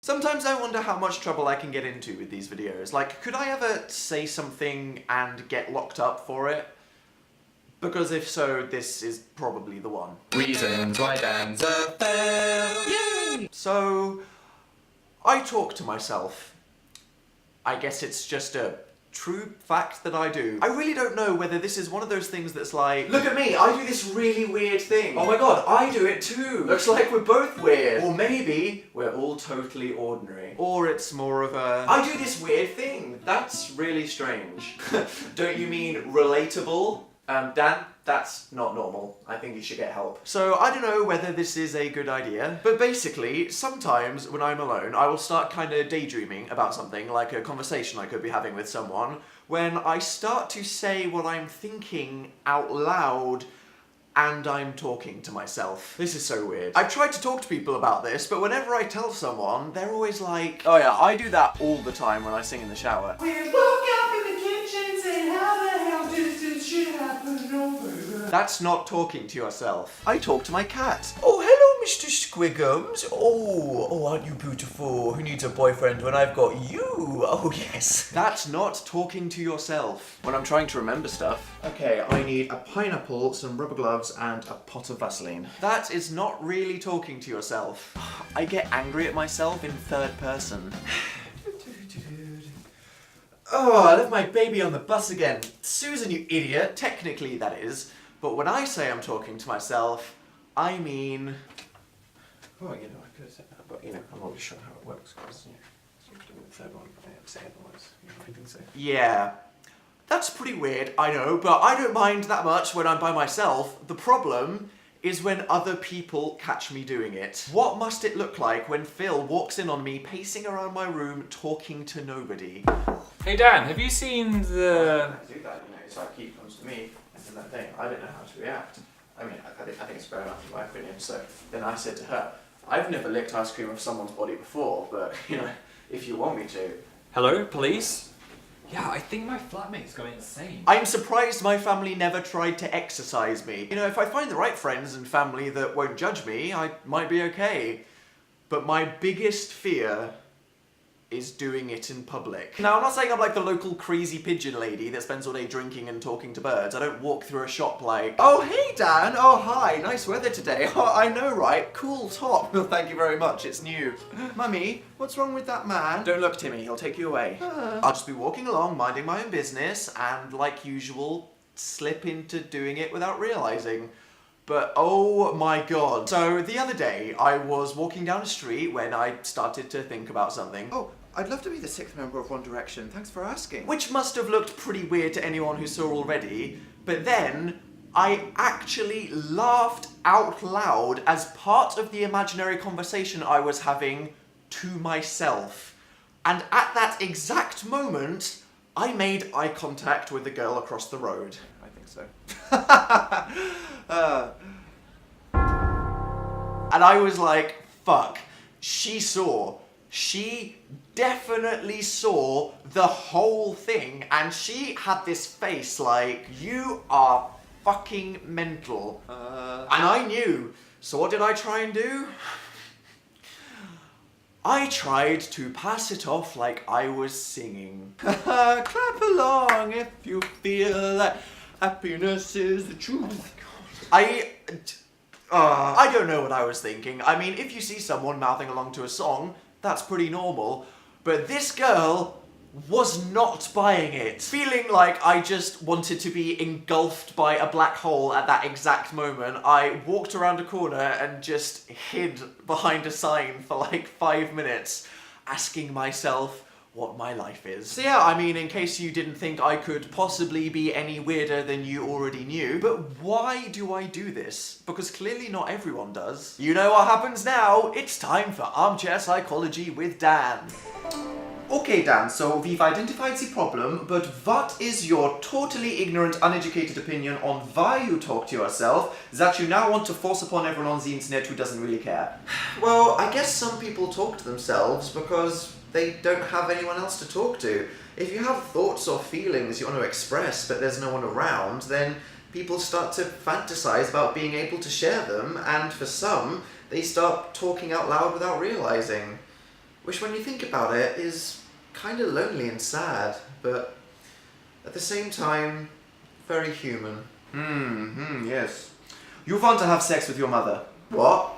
Sometimes I wonder how much trouble I can get into with these videos. Like, could I ever say something and get locked up for it? Because if so, this is probably the one. Reasons why Dan's a fail. Yay! So, I talk to myself. I guess it's just a true fact that I do. I really don't know whether this is one of those things that's like, look at me, I do this really weird thing. Oh my god, I do it too. Looks like we're both weird. Or maybe we're all totally ordinary. Or it's more of a, I do this weird thing. That's really strange. Don't you mean relatable? Dan, that's not normal. I think you should get help. So I don't know whether this is a good idea, but basically, sometimes when I'm alone, I will start kind of daydreaming about something, like a conversation I could be having with someone, when I start to say what I'm thinking out loud, and I'm talking to myself. This is so weird. I've tried to talk to people about this, but whenever I tell someone, they're always like, oh yeah, I do that all the time when I sing in the shower. We woke up in the kitchen saying, how the hell did this shit happen? That's not talking to yourself. I talk to my cat. Oh, hello, Mr. Squiggums. Oh, aren't you beautiful? Who needs a boyfriend when I've got you? Oh, yes. That's not talking to yourself. When I'm trying to remember stuff. Okay, I need a pineapple, some rubber gloves, and a pot of Vaseline. That is not really talking to yourself. I get angry at myself in third person. Oh, I left my baby on the bus again. Susan, you idiot. Technically, that is. But when I say I'm talking to myself, I mean... Oh, you know, I could have said that, but, you know, I'm not really sure how it works, because, you know, doing the third one, I have to say otherwise. You know, I think so. Yeah. That's pretty weird, I know, but I don't mind that much when I'm by myself. The problem is when other people catch me doing it. What must it look like when Phil walks in on me pacing around my room talking to nobody? Hey Dan, have you seen the... I do that, you know, it's like he comes to me and does that thing. I don't know how to react. I mean, I think it's fair enough in my opinion. So then I said to her, I've never licked ice cream off someone's body before, but, you know, if you want me to. Hello, police? Yeah, I think my flatmate's gone insane. I'm surprised my family never tried to exercise me. You know, if I find the right friends and family that won't judge me, I might be okay. But my biggest fear is doing it in public. Now, I'm not saying I'm like the local crazy pigeon lady that spends all day drinking and talking to birds. I don't walk through a shop like, oh, hey, Dan. Oh, hi. Nice weather today. Oh, I know, right? Cool top. Well, thank you very much. It's new. Mummy, what's wrong with that man? Don't look, Timmy. He'll take you away. I'll just be walking along, minding my own business, and like usual, slip into doing it without realizing. But oh my god. So the other day, I was walking down a street when I started to think about something. Oh, I'd love to be the 6th member of One Direction, thanks for asking. Which must have looked pretty weird to anyone who saw already, but then I actually laughed out loud as part of the imaginary conversation I was having to myself. And at that exact moment, I made eye contact with the girl across the road. I think so. And I was like, fuck, she saw. She definitely saw the whole thing, and she had this face like, you are fucking mental. And I knew. So what did I try and do? I tried to pass it off like I was singing. Clap along if you feel that happiness is the truth. Oh my god. I don't know what I was thinking. I mean, if you see someone mouthing along to a song, that's pretty normal. But this girl was not buying it. Feeling like I just wanted to be engulfed by a black hole at that exact moment, I walked around a corner and just hid behind a sign for like 5 minutes, asking myself what my life is. So yeah, I mean, in case you didn't think I could possibly be any weirder than you already knew, but why do I do this? Because clearly not everyone does. You know what happens now? It's time for Armchair Psychology with Dan. Okay, Dan, so we've identified the problem, but what is your totally ignorant, uneducated opinion on why you talk to yourself that you now want to force upon everyone on the internet who doesn't really care? Well, I guess some people talk to themselves because they don't have anyone else to talk to. If you have thoughts or feelings you want to express but there's no one around, then people start to fantasize about being able to share them, and for some, they start talking out loud without realizing. which when you think about it is kind of lonely and sad, but at the same time, very human. Yes. You want to have sex with your mother. What?